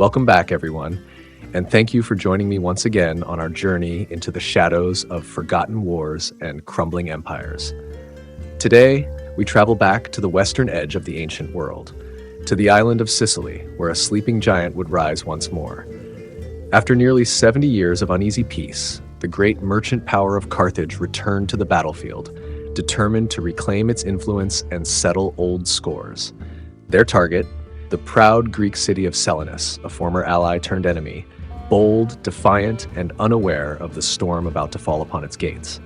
Welcome back, everyone, and thank you for joining me once again on our journey into the shadows of forgotten wars and crumbling empires. Today, we travel back to the western edge of the ancient world, to the island of Sicily, where a sleeping giant would rise once more. After nearly 70 years of uneasy peace, the great merchant power of Carthage returned to the battlefield, determined to reclaim its influence and settle old scores. Their target, the proud Greek city of Selinus, a former ally turned enemy, bold, defiant, and unaware of the storm about to fall upon its gates.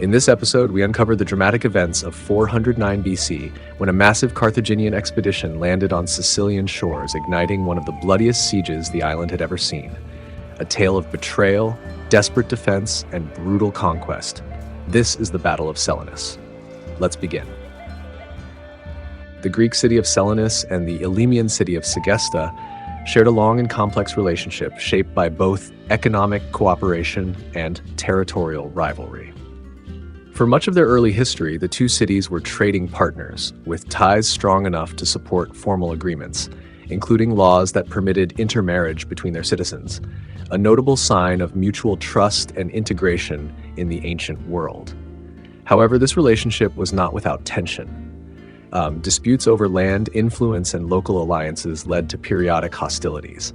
In this episode, we uncover the dramatic events of 409 BC, when a massive Carthaginian expedition landed on Sicilian shores, igniting one of the bloodiest sieges the island had ever seen. A tale of betrayal, desperate defense, and brutal conquest. This is the Battle of Selinus. Let's begin. The Greek city of Selinus and the Elymian city of Segesta shared a long and complex relationship shaped by both economic cooperation and territorial rivalry. For much of their early history, the two cities were trading partners, with ties strong enough to support formal agreements, including laws that permitted intermarriage between their citizens, a notable sign of mutual trust and integration in the ancient world. However, this relationship was not without tension. Disputes over land, influence, and local alliances led to periodic hostilities.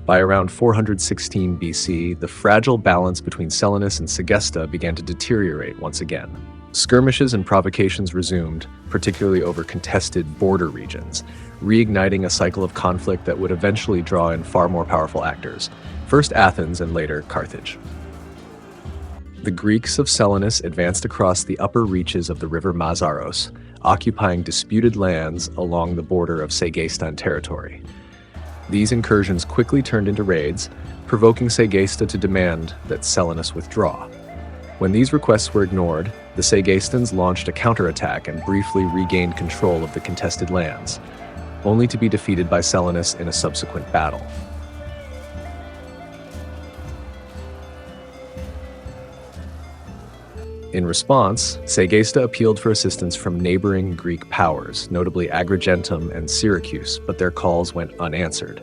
By around 416 BC, the fragile balance between Selinus and Segesta began to deteriorate once again. Skirmishes and provocations resumed, particularly over contested border regions, reigniting a cycle of conflict that would eventually draw in far more powerful actors, first Athens and later Carthage. The Greeks of Selinus advanced across the upper reaches of the river Mazaros, occupying disputed lands along the border of Segestan territory. These incursions quickly turned into raids, provoking Segesta to demand that Selinus withdraw. When these requests were ignored, the Segestans launched a counterattack and briefly regained control of the contested lands, only to be defeated by Selinus in a subsequent battle. In response, Segesta appealed for assistance from neighboring Greek powers, notably Agrigentum and Syracuse, but their calls went unanswered.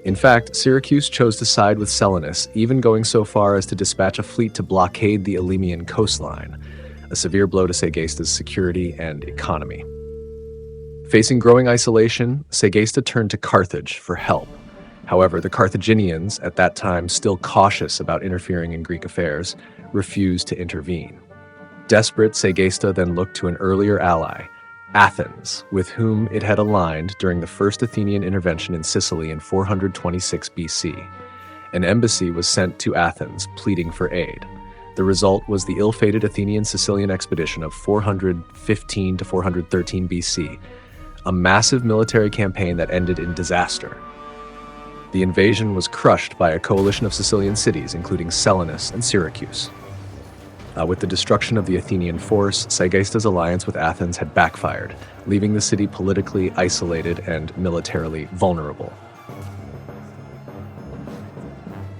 In fact, Syracuse chose to side with Selinus, even going so far as to dispatch a fleet to blockade the Elymian coastline, a severe blow to Segesta's security and economy. Facing growing isolation, Segesta turned to Carthage for help. However, the Carthaginians, at that time still cautious about interfering in Greek affairs, refused to intervene. Desperate, Segesta then looked to an earlier ally, Athens, with whom it had aligned during the first Athenian intervention in Sicily in 426 BC. An embassy was sent to Athens, pleading for aid. The result was the ill-fated Athenian Sicilian expedition of 415 to 413 BC, a massive military campaign that ended in disaster. The invasion was crushed by a coalition of Sicilian cities, including Selinus and Syracuse. With the destruction of the Athenian force, Segesta's alliance with Athens had backfired, leaving the city politically isolated and militarily vulnerable.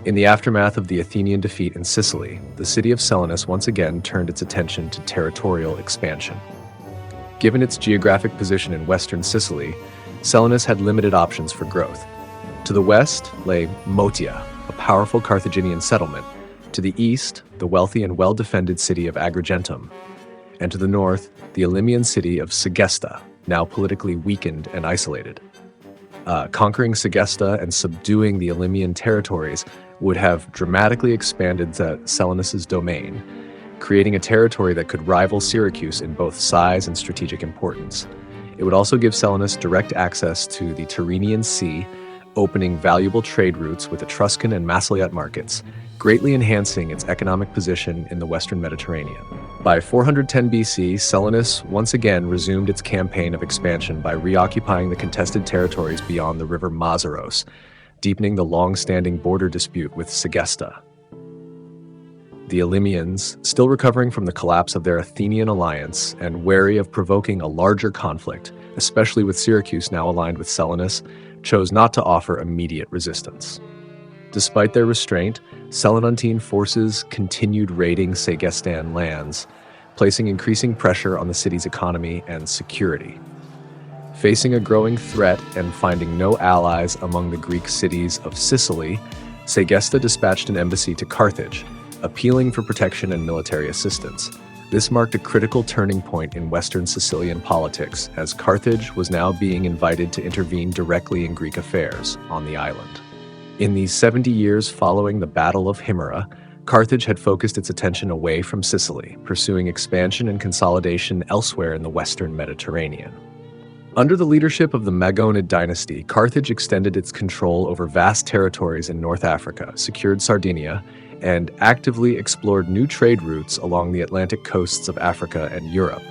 In the aftermath of the Athenian defeat in Sicily, the city of Selinus once again turned its attention to territorial expansion. Given its geographic position in western Sicily, Selinus had limited options for growth. To the west lay Motia, a powerful Carthaginian settlement. To the east, the wealthy and well-defended city of Agrigentum, and to the north, the Elymian city of Segesta, now politically weakened and isolated. Conquering Segesta and subduing the Elymian territories would have dramatically expanded Selinus's domain, creating a territory that could rival Syracuse in both size and strategic importance. It would also give Selinus direct access to the Tyrrhenian Sea, opening valuable trade routes with Etruscan and Massiliot markets, greatly enhancing its economic position in the western Mediterranean. By 410 BC, Selinus once again resumed its campaign of expansion by reoccupying the contested territories beyond the river Mazaros, deepening the long-standing border dispute with Segesta. The Elymians, still recovering from the collapse of their Athenian alliance and wary of provoking a larger conflict, especially with Syracuse now aligned with Selinus, chose not to offer immediate resistance. Despite their restraint, Selinuntine forces continued raiding Segestan lands, placing increasing pressure on the city's economy and security. Facing a growing threat and finding no allies among the Greek cities of Sicily, Segesta dispatched an embassy to Carthage, appealing for protection and military assistance. This marked a critical turning point in Western Sicilian politics, as Carthage was now being invited to intervene directly in Greek affairs on the island. In the 70 years following the Battle of Himera, Carthage had focused its attention away from Sicily, pursuing expansion and consolidation elsewhere in the Western Mediterranean. Under the leadership of the Magonid dynasty, Carthage extended its control over vast territories in North Africa, secured Sardinia, and actively explored new trade routes along the Atlantic coasts of Africa and Europe.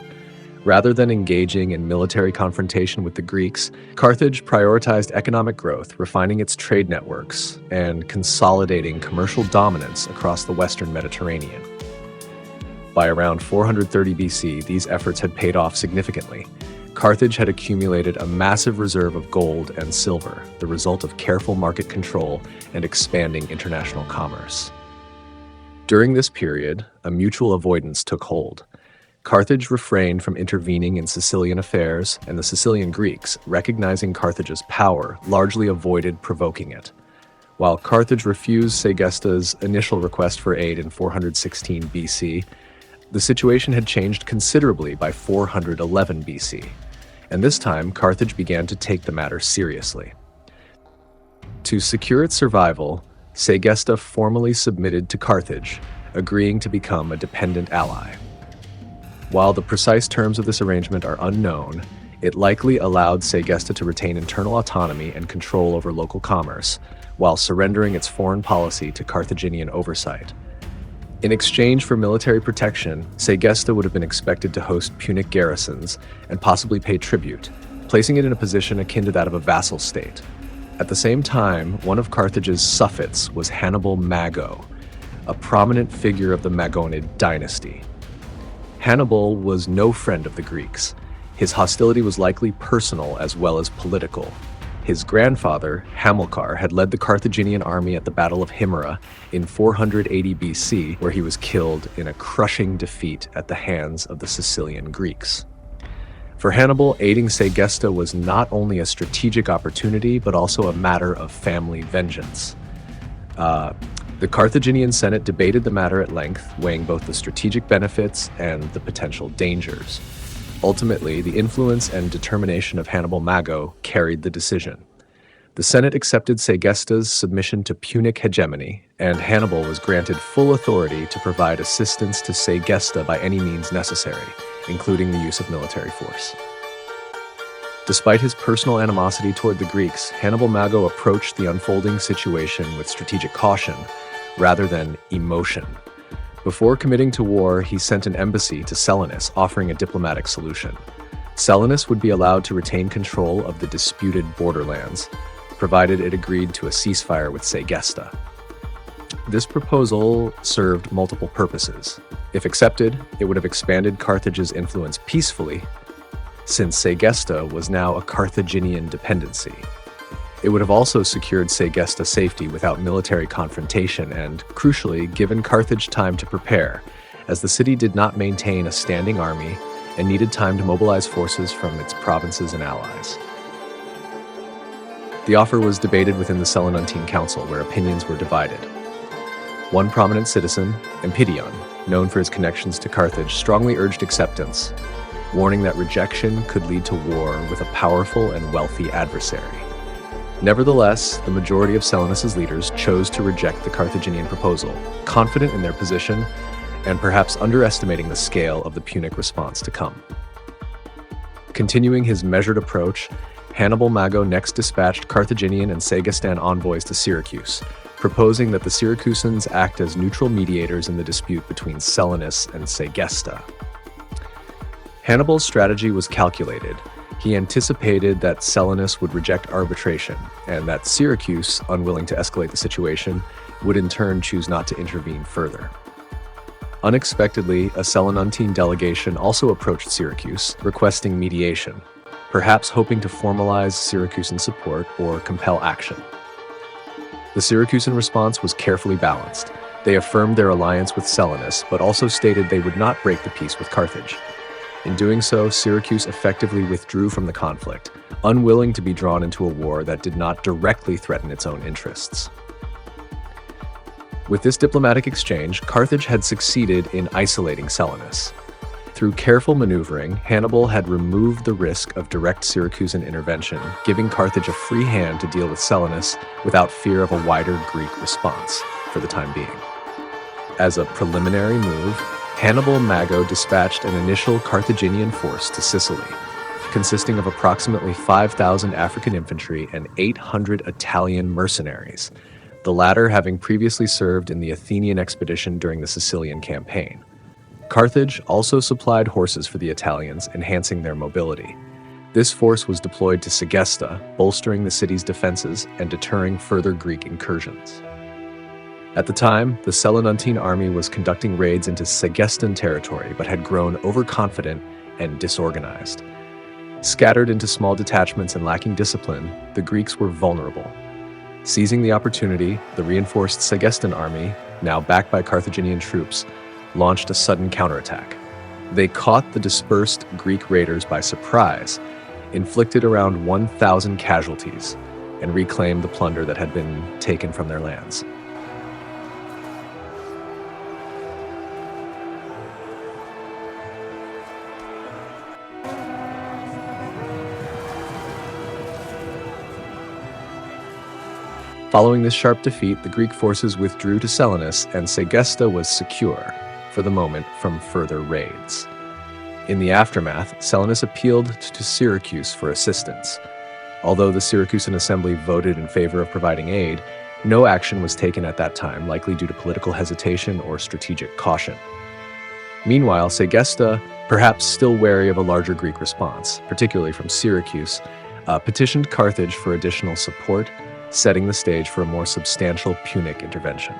Rather than engaging in military confrontation with the Greeks, Carthage prioritized economic growth, refining its trade networks, and consolidating commercial dominance across the Western Mediterranean. By around 430 BC, these efforts had paid off significantly. Carthage had accumulated a massive reserve of gold and silver, the result of careful market control and expanding international commerce. During this period, a mutual avoidance took hold. Carthage refrained from intervening in Sicilian affairs, and the Sicilian Greeks, recognizing Carthage's power, largely avoided provoking it. While Carthage refused Segesta's initial request for aid in 416 BC, the situation had changed considerably by 411 BC, and this time Carthage began to take the matter seriously. To secure its survival, Segesta formally submitted to Carthage, agreeing to become a dependent ally. While the precise terms of this arrangement are unknown, it likely allowed Segesta to retain internal autonomy and control over local commerce, while surrendering its foreign policy to Carthaginian oversight. In exchange for military protection, Segesta would have been expected to host Punic garrisons and possibly pay tribute, placing it in a position akin to that of a vassal state. At the same time, one of Carthage's suffets was Hannibal Mago, a prominent figure of the Magonid dynasty. Hannibal was no friend of the Greeks. His hostility was likely personal as well as political. His grandfather, Hamilcar, had led the Carthaginian army at the Battle of Himera in 480 BC, where he was killed in a crushing defeat at the hands of the Sicilian Greeks. For Hannibal, aiding Segesta was not only a strategic opportunity, but also a matter of family vengeance. The Carthaginian Senate debated the matter at length, weighing both the strategic benefits and the potential dangers. Ultimately, the influence and determination of Hannibal Mago carried the decision. The Senate accepted Segesta's submission to Punic hegemony, and Hannibal was granted full authority to provide assistance to Segesta by any means necessary, including the use of military force. Despite his personal animosity toward the Greeks, Hannibal Mago approached the unfolding situation with strategic caution rather than emotion. Before committing to war, he sent an embassy to Selinus offering a diplomatic solution. Selinus would be allowed to retain control of the disputed borderlands, provided it agreed to a ceasefire with Segesta. This proposal served multiple purposes. If accepted, it would have expanded Carthage's influence peacefully, since Segesta was now a Carthaginian dependency. It would have also secured Segesta safety without military confrontation and, crucially, given Carthage time to prepare, as the city did not maintain a standing army and needed time to mobilize forces from its provinces and allies. The offer was debated within the Selinuntine Council, where opinions were divided. One prominent citizen, Empydion, known for his connections to Carthage, strongly urged acceptance, warning that rejection could lead to war with a powerful and wealthy adversary. Nevertheless, the majority of Selinus's leaders chose to reject the Carthaginian proposal, confident in their position and perhaps underestimating the scale of the Punic response to come. Continuing his measured approach, Hannibal Mago next dispatched Carthaginian and Segestan envoys to Syracuse, proposing that the Syracusans act as neutral mediators in the dispute between Selinus and Segesta. Hannibal's strategy was calculated. He anticipated that Selinus would reject arbitration, and that Syracuse, unwilling to escalate the situation, would in turn choose not to intervene further. Unexpectedly, a Selinuntine delegation also approached Syracuse, requesting mediation, perhaps hoping to formalize Syracusan support or compel action. The Syracusan response was carefully balanced. They affirmed their alliance with Selinus, but also stated they would not break the peace with Carthage. In doing so, Syracuse effectively withdrew from the conflict, unwilling to be drawn into a war that did not directly threaten its own interests. With this diplomatic exchange, Carthage had succeeded in isolating Selinus. Through careful maneuvering, Hannibal had removed the risk of direct Syracusan intervention, giving Carthage a free hand to deal with Selinus without fear of a wider Greek response, for the time being. As a preliminary move, Hannibal Mago dispatched an initial Carthaginian force to Sicily, consisting of approximately 5,000 African infantry and 800 Italian mercenaries, the latter having previously served in the Athenian expedition during the Sicilian campaign. Carthage also supplied horses for the Italians, enhancing their mobility. This force was deployed to Segesta, bolstering the city's defenses and deterring further Greek incursions. At the time, the Selinuntine army was conducting raids into Segestan territory but had grown overconfident and disorganized. Scattered into small detachments and lacking discipline, the Greeks were vulnerable. Seizing the opportunity, the reinforced Segestan army, now backed by Carthaginian troops, launched a sudden counterattack. They caught the dispersed Greek raiders by surprise, inflicted around 1,000 casualties, and reclaimed the plunder that had been taken from their lands. Following this sharp defeat, the Greek forces withdrew to Selinus, and Segesta was secure, for the moment, from further raids. In the aftermath, Selinus appealed to Syracuse for assistance. Although the Syracusan assembly voted in favor of providing aid, no action was taken at that time, likely due to political hesitation or strategic caution. Meanwhile, Segesta, perhaps still wary of a larger Greek response, particularly from Syracuse, petitioned Carthage for additional support, setting the stage for a more substantial Punic intervention.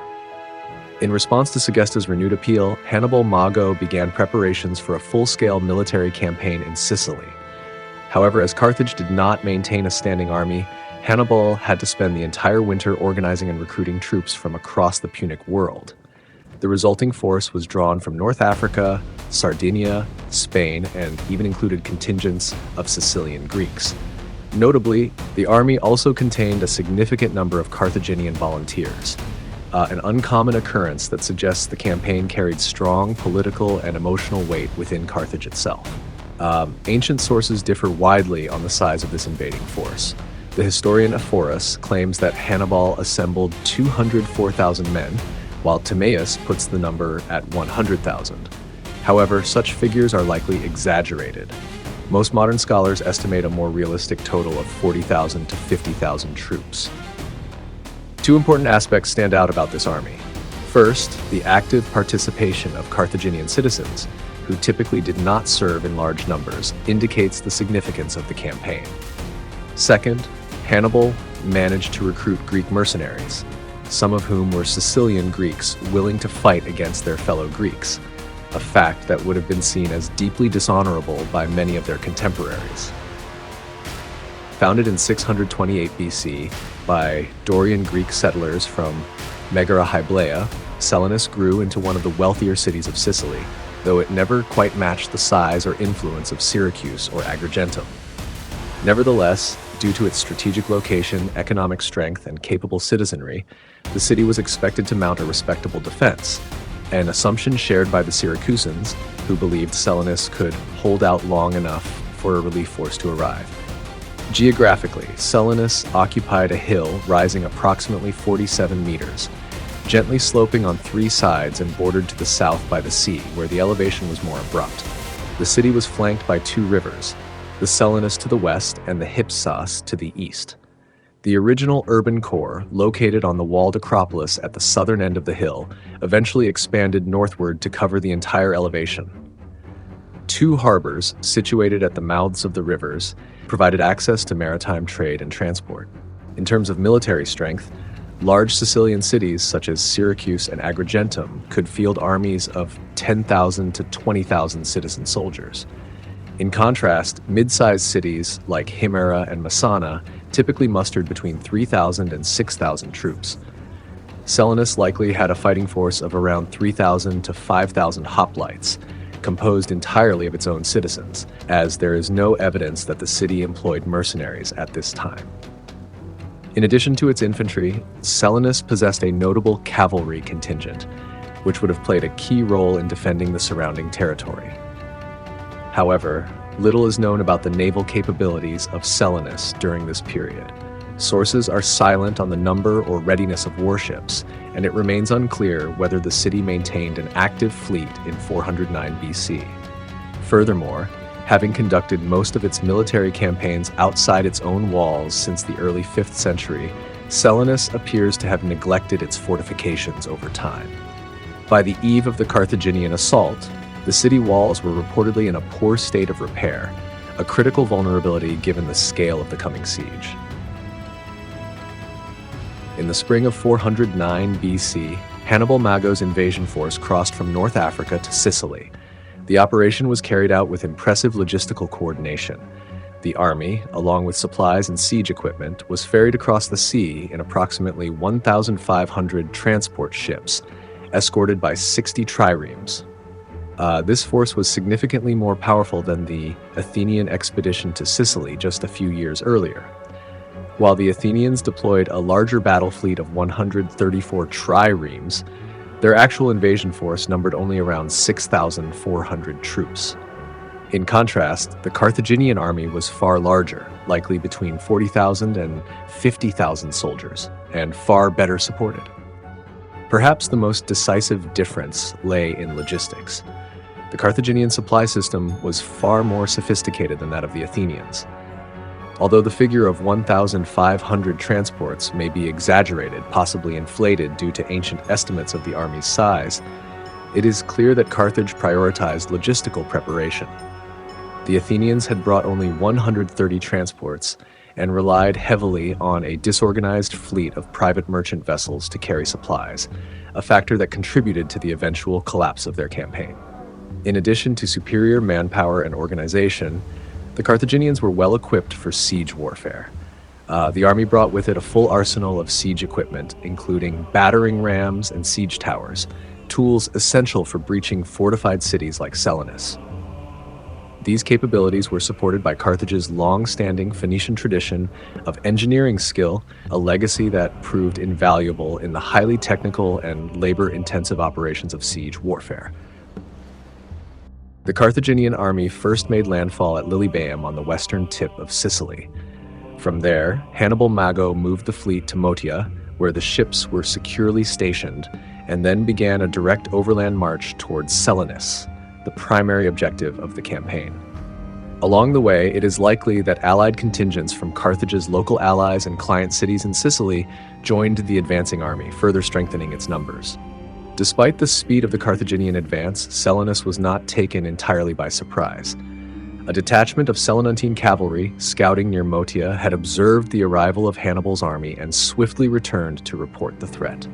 In response to Segesta's renewed appeal, Hannibal Mago began preparations for a full-scale military campaign in Sicily. However, as Carthage did not maintain a standing army, Hannibal had to spend the entire winter organizing and recruiting troops from across the Punic world. The resulting force was drawn from North Africa, Sardinia, Spain, and even included contingents of Sicilian Greeks. Notably, the army also contained a significant number of Carthaginian volunteers, an uncommon occurrence that suggests the campaign carried strong political and emotional weight within Carthage itself. Ancient sources differ widely on the size of this invading force. The historian Ephorus claims that Hannibal assembled 204,000 men, while Timaeus puts the number at 100,000. However, such figures are likely exaggerated. Most modern scholars estimate a more realistic total of 40,000 to 50,000 troops. Two important aspects stand out about this army. First, the active participation of Carthaginian citizens, who typically did not serve in large numbers, indicates the significance of the campaign. Second, Hannibal managed to recruit Greek mercenaries, some of whom were Sicilian Greeks willing to fight against their fellow Greeks, a fact that would have been seen as deeply dishonorable by many of their contemporaries. Founded in 628 BC by Dorian Greek settlers from Megara Hyblaea, Selinus grew into one of the wealthier cities of Sicily, though it never quite matched the size or influence of Syracuse or Agrigentum. Nevertheless, due to its strategic location, economic strength, and capable citizenry, the city was expected to mount a respectable defense, an assumption shared by the Syracusans, who believed Selinus could hold out long enough for a relief force to arrive. Geographically, Selinus occupied a hill rising approximately 47 meters, gently sloping on three sides and bordered to the south by the sea, where the elevation was more abrupt. The city was flanked by two rivers, the Selinus to the west and the Hypsas to the east. The original urban core, located on the walled Acropolis at the southern end of the hill, eventually expanded northward to cover the entire elevation. Two harbors, situated at the mouths of the rivers, provided access to maritime trade and transport. In terms of military strength, large Sicilian cities such as Syracuse and Agrigentum could field armies of 10,000 to 20,000 citizen soldiers. In contrast, mid-sized cities like Himera and Messana typically mustered between 3,000 and 6,000 troops. Selinus likely had a fighting force of around 3,000 to 5,000 hoplites, composed entirely of its own citizens, as there is no evidence that the city employed mercenaries at this time. In addition to its infantry, Selinus possessed a notable cavalry contingent, which would have played a key role in defending the surrounding territory. However, little is known about the naval capabilities of Selinus during this period. Sources are silent on the number or readiness of warships, and it remains unclear whether the city maintained an active fleet in 409 BC. Furthermore, having conducted most of its military campaigns outside its own walls since the early 5th century, Selinus appears to have neglected its fortifications over time. By the eve of the Carthaginian assault, the city walls were reportedly in a poor state of repair, a critical vulnerability given the scale of the coming siege. In the spring of 409 BC, Hannibal Mago's invasion force crossed from North Africa to Sicily. The operation was carried out with impressive logistical coordination. The army, along with supplies and siege equipment, was ferried across the sea in approximately 1,500 transport ships, escorted by 60 triremes. This force was significantly more powerful than the Athenian expedition to Sicily just a few years earlier. While the Athenians deployed a larger battle fleet of 134 triremes, their actual invasion force numbered only around 6,400 troops. In contrast, the Carthaginian army was far larger, likely between 40,000 and 50,000 soldiers, and far better supported. Perhaps the most decisive difference lay in logistics. The Carthaginian supply system was far more sophisticated than that of the Athenians. Although the figure of 1,500 transports may be exaggerated, possibly inflated due to ancient estimates of the army's size, it is clear that Carthage prioritized logistical preparation. The Athenians had brought only 130 transports and relied heavily on a disorganized fleet of private merchant vessels to carry supplies, a factor that contributed to the eventual collapse of their campaign. In addition to superior manpower and organization, the Carthaginians were well equipped for siege warfare. The army brought with it a full arsenal of siege equipment, including battering rams and siege towers, tools essential for breaching fortified cities like Selinus. These capabilities were supported by Carthage's long-standing Phoenician tradition of engineering skill, a legacy that proved invaluable in the highly technical and labor-intensive operations of siege warfare. The Carthaginian army first made landfall at Lilybaeum on the western tip of Sicily. From there, Hannibal Mago moved the fleet to Motia, where the ships were securely stationed, and then began a direct overland march towards Selinus, the primary objective of the campaign. Along the way, it is likely that allied contingents from Carthage's local allies and client cities in Sicily joined the advancing army, further strengthening its numbers. Despite the speed of the Carthaginian advance, Selinus was not taken entirely by surprise. A detachment of Selinuntine cavalry scouting near Motia had observed the arrival of Hannibal's army and swiftly returned to report the threat.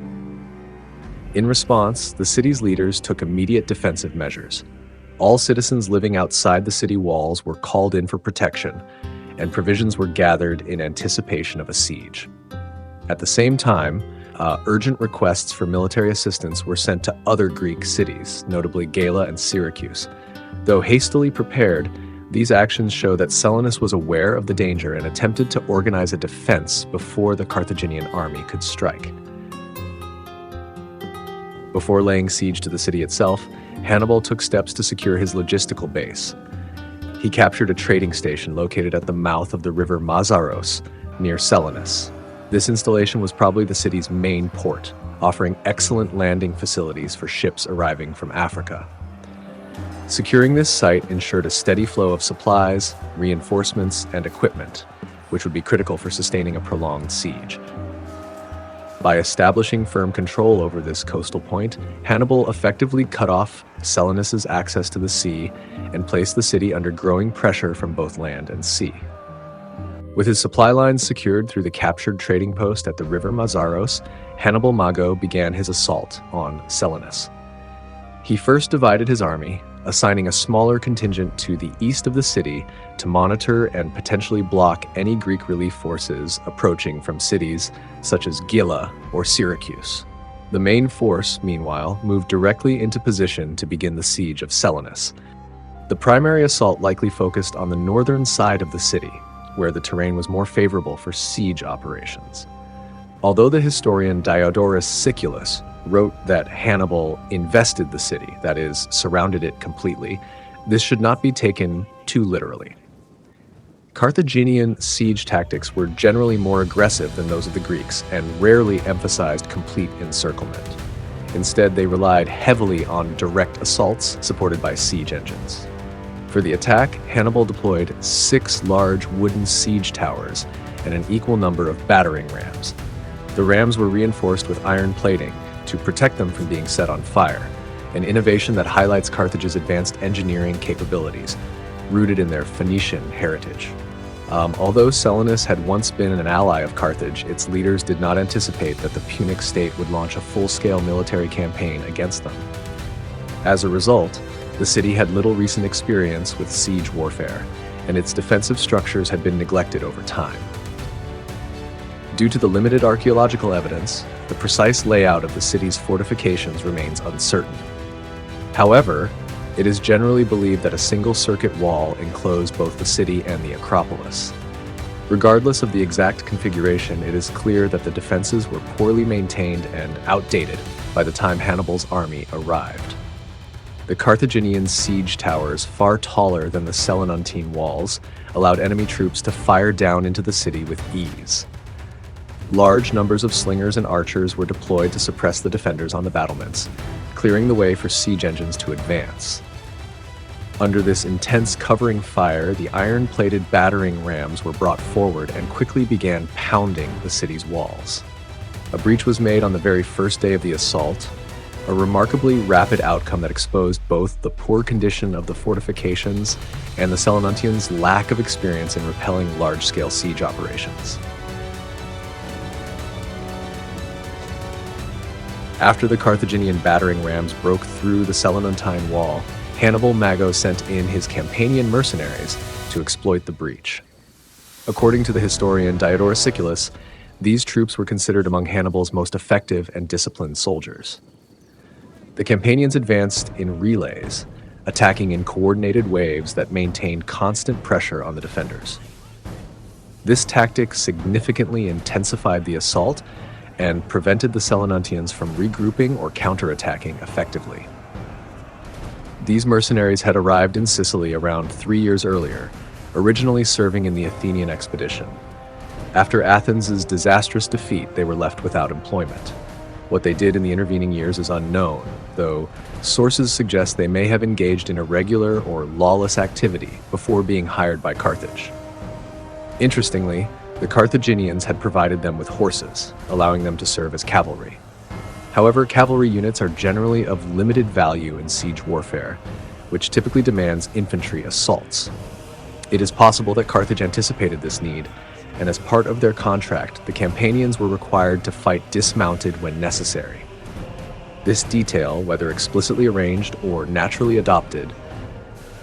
In response, the city's leaders took immediate defensive measures. All citizens living outside the city walls were called in for protection, and provisions were gathered in anticipation of a siege. At the same time, urgent requests for military assistance were sent to other Greek cities, notably Gela and Syracuse. Though hastily prepared, these actions show that Selinus was aware of the danger and attempted to organize a defense before the Carthaginian army could strike. Before laying siege to the city itself, Hannibal took steps to secure his logistical base. He captured a trading station located at the mouth of the river Mazaros, near Selinus. This installation was probably the city's main port, offering excellent landing facilities for ships arriving from Africa. Securing this site ensured a steady flow of supplies, reinforcements, and equipment, which would be critical for sustaining a prolonged siege. By establishing firm control over this coastal point, Hannibal effectively cut off Selinus's access to the sea and placed the city under growing pressure from both land and sea. With his supply lines secured through the captured trading post at the river Mazaros, Hannibal Mago began his assault on Selinus. He first divided his army, assigning a smaller contingent to the east of the city to monitor and potentially block any Greek relief forces approaching from cities such as Gela or Syracuse. The main force, meanwhile, moved directly into position to begin the siege of Selinus. The primary assault likely focused on the northern side of the city, where the terrain was more favorable for siege operations. Although the historian Diodorus Siculus wrote that Hannibal invested the city, that is, surrounded it completely, this should not be taken too literally. Carthaginian siege tactics were generally more aggressive than those of the Greeks and rarely emphasized complete encirclement. Instead, they relied heavily on direct assaults supported by siege engines. For the attack, Hannibal deployed 6 large wooden siege towers and an equal number of battering rams. The rams were reinforced with iron plating to protect them from being set on fire, an innovation that highlights Carthage's advanced engineering capabilities, rooted in their Phoenician heritage. Although Selinus had once been an ally of Carthage, its leaders did not anticipate that the Punic state would launch a full-scale military campaign against them. As a result, the city had little recent experience with siege warfare, and its defensive structures had been neglected over time. Due to the limited archaeological evidence, the precise layout of the city's fortifications remains uncertain. However, it is generally believed that a single circuit wall enclosed both the city and the Acropolis. Regardless of the exact configuration, it is clear that the defenses were poorly maintained and outdated by the time Hannibal's army arrived. The Carthaginian siege towers, far taller than the Selinuntine walls, allowed enemy troops to fire down into the city with ease. Large numbers of slingers and archers were deployed to suppress the defenders on the battlements, clearing the way for siege engines to advance. Under this intense covering fire, the iron-plated battering rams were brought forward and quickly began pounding the city's walls. A breach was made on the very first day of the assault, a remarkably rapid outcome that exposed both the poor condition of the fortifications and the Selinuntians' lack of experience in repelling large-scale siege operations. After the Carthaginian battering rams broke through the Selinuntine wall, Hannibal Mago sent in his Campanian mercenaries to exploit the breach. According to the historian Diodorus Siculus, these troops were considered among Hannibal's most effective and disciplined soldiers. The Campanians advanced in relays, attacking in coordinated waves that maintained constant pressure on the defenders. This tactic significantly intensified the assault and prevented the Selinuntians from regrouping or counterattacking effectively. These mercenaries had arrived in Sicily around 3 years earlier, originally serving in the Athenian expedition. After Athens' disastrous defeat, they were left without employment. What they did in the intervening years is unknown, though sources suggest they may have engaged in irregular or lawless activity before being hired by Carthage. Interestingly, the Carthaginians had provided them with horses, allowing them to serve as cavalry. However, cavalry units are generally of limited value in siege warfare, which typically demands infantry assaults. It is possible that Carthage anticipated this need, and as part of their contract, the Campanians were required to fight dismounted when necessary. This detail, whether explicitly arranged or naturally adopted,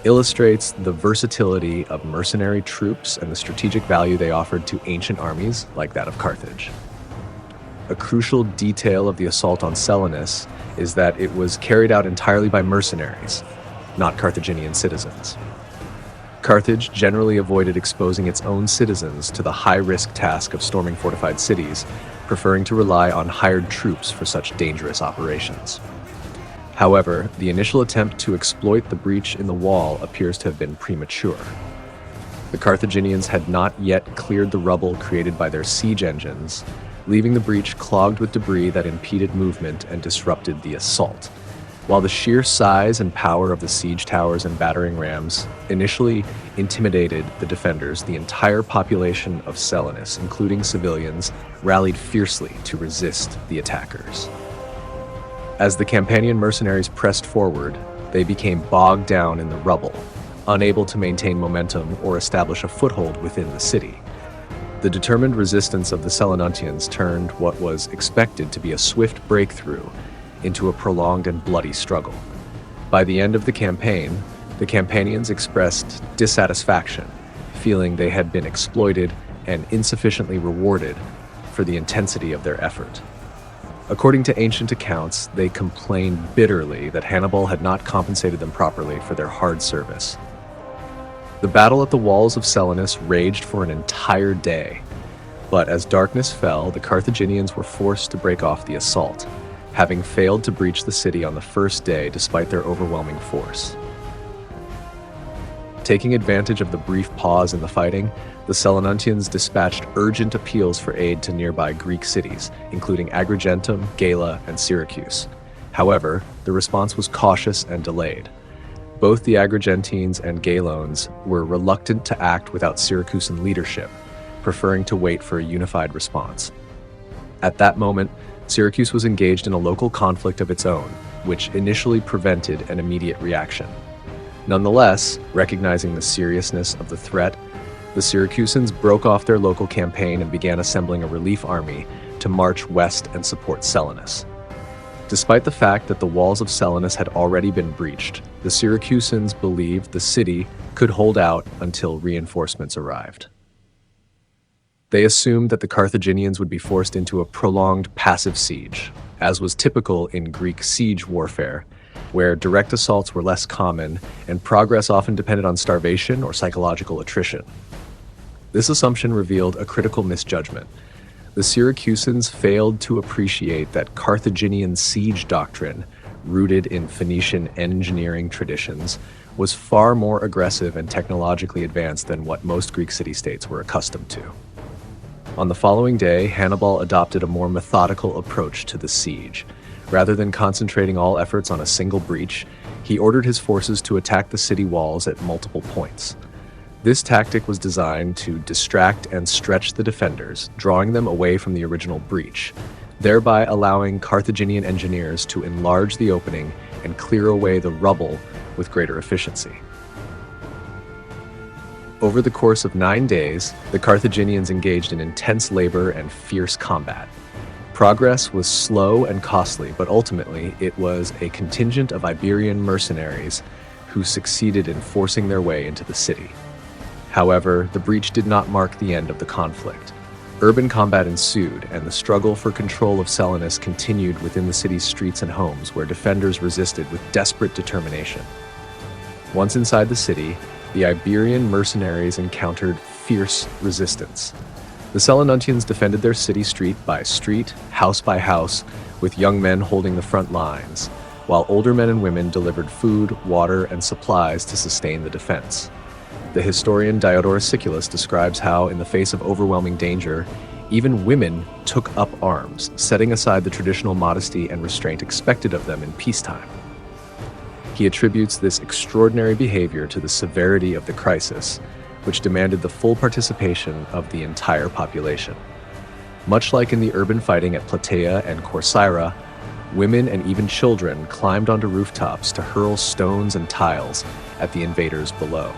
illustrates the versatility of mercenary troops and the strategic value they offered to ancient armies like that of Carthage. A crucial detail of the assault on Selinus is that it was carried out entirely by mercenaries, not Carthaginian citizens. Carthage generally avoided exposing its own citizens to the high-risk task of storming fortified cities, preferring to rely on hired troops for such dangerous operations. However, the initial attempt to exploit the breach in the wall appears to have been premature. The Carthaginians had not yet cleared the rubble created by their siege engines, leaving the breach clogged with debris that impeded movement and disrupted the assault. While the sheer size and power of the siege towers and battering rams initially intimidated the defenders, the entire population of Selinus, including civilians, rallied fiercely to resist the attackers. As the Campanian mercenaries pressed forward, they became bogged down in the rubble, unable to maintain momentum or establish a foothold within the city. The determined resistance of the Selinuntians turned what was expected to be a swift breakthrough into a prolonged and bloody struggle. By the end of the campaign, the Campanians expressed dissatisfaction, feeling they had been exploited and insufficiently rewarded for the intensity of their effort. According to ancient accounts, they complained bitterly that Hannibal had not compensated them properly for their hard service. The battle at the walls of Selinus raged for an entire day, but as darkness fell, the Carthaginians were forced to break off the assault, having failed to breach the city on the first day despite their overwhelming force. Taking advantage of the brief pause in the fighting, the Selinuntines dispatched urgent appeals for aid to nearby Greek cities, including Agrigentum, Gela, and Syracuse. However, the response was cautious and delayed. Both the Agrigentines and Galones were reluctant to act without Syracusan leadership, preferring to wait for a unified response. At that moment, Syracuse was engaged in a local conflict of its own, which initially prevented an immediate reaction. Nonetheless, recognizing the seriousness of the threat, the Syracusans broke off their local campaign and began assembling a relief army to march west and support Selinus. Despite the fact that the walls of Selinus had already been breached, the Syracusans believed the city could hold out until reinforcements arrived. They assumed that the Carthaginians would be forced into a prolonged passive siege, as was typical in Greek siege warfare, where direct assaults were less common and progress often depended on starvation or psychological attrition. This assumption revealed a critical misjudgment. The Syracusans failed to appreciate that Carthaginian siege doctrine, rooted in Phoenician engineering traditions, was far more aggressive and technologically advanced than what most Greek city-states were accustomed to. On the following day, Hannibal adopted a more methodical approach to the siege. Rather than concentrating all efforts on a single breach, he ordered his forces to attack the city walls at multiple points. This tactic was designed to distract and stretch the defenders, drawing them away from the original breach, thereby allowing Carthaginian engineers to enlarge the opening and clear away the rubble with greater efficiency. Over the course of 9 days, the Carthaginians engaged in intense labor and fierce combat. Progress was slow and costly, but ultimately it was a contingent of Iberian mercenaries who succeeded in forcing their way into the city. However, the breach did not mark the end of the conflict. Urban combat ensued, and the struggle for control of Selinus continued within the city's streets and homes, where defenders resisted with desperate determination. Once inside the city, the Iberian mercenaries encountered fierce resistance. The Selinuntines defended their city street by street, house by house, with young men holding the front lines, while older men and women delivered food, water, and supplies to sustain the defense. The historian Diodorus Siculus describes how, in the face of overwhelming danger, even women took up arms, setting aside the traditional modesty and restraint expected of them in peacetime. He attributes this extraordinary behavior to the severity of the crisis, which demanded the full participation of the entire population. Much like in the urban fighting at Plataea and Corcyra, women and even children climbed onto rooftops to hurl stones and tiles at the invaders below.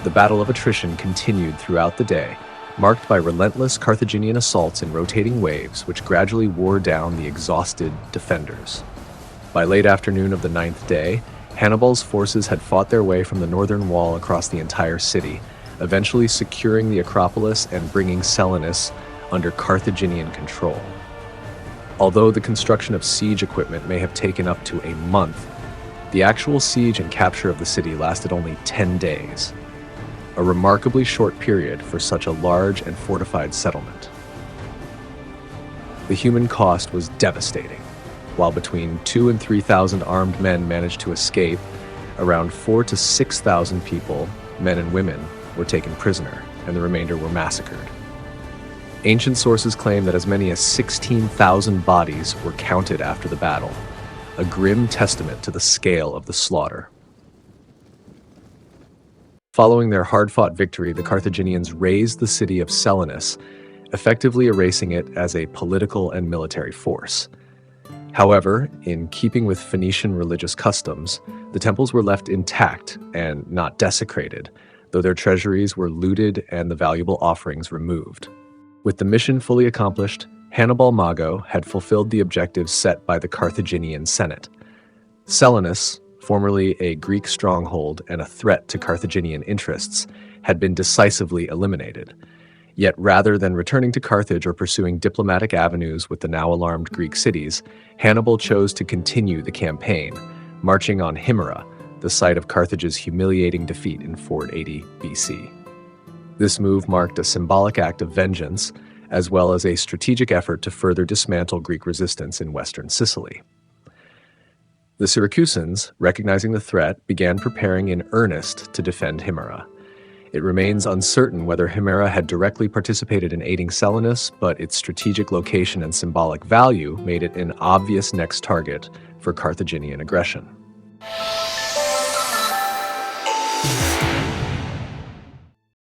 The battle of attrition continued throughout the day, marked by relentless Carthaginian assaults in rotating waves which gradually wore down the exhausted defenders. By late afternoon of the 9th day, Hannibal's forces had fought their way from the northern wall across the entire city, eventually securing the Acropolis and bringing Selinus under Carthaginian control. Although the construction of siege equipment may have taken up to a month, the actual siege and capture of the city lasted only 10 days, a remarkably short period for such a large and fortified settlement. The human cost was devastating. While between 2,000 and 3,000 armed men managed to escape, around 4,000 to 6,000 people, men and women, were taken prisoner, and the remainder were massacred. Ancient sources claim that as many as 16,000 bodies were counted after the battle, a grim testament to the scale of the slaughter. Following their hard-fought victory, the Carthaginians razed the city of Selinus, effectively erasing it as a political and military force. However, in keeping with Phoenician religious customs, the temples were left intact and not desecrated, though their treasuries were looted and the valuable offerings removed. With the mission fully accomplished, Hannibal Mago had fulfilled the objectives set by the Carthaginian Senate. Selinus, formerly a Greek stronghold and a threat to Carthaginian interests, had been decisively eliminated. Yet rather than returning to Carthage or pursuing diplomatic avenues with the now alarmed Greek cities, Hannibal chose to continue the campaign, marching on Himera, the site of Carthage's humiliating defeat in 480 BC. This move marked a symbolic act of vengeance, as well as a strategic effort to further dismantle Greek resistance in western Sicily. The Syracusans, recognizing the threat, began preparing in earnest to defend Himera. It remains uncertain whether Himera had directly participated in aiding Selinus, but its strategic location and symbolic value made it an obvious next target for Carthaginian aggression.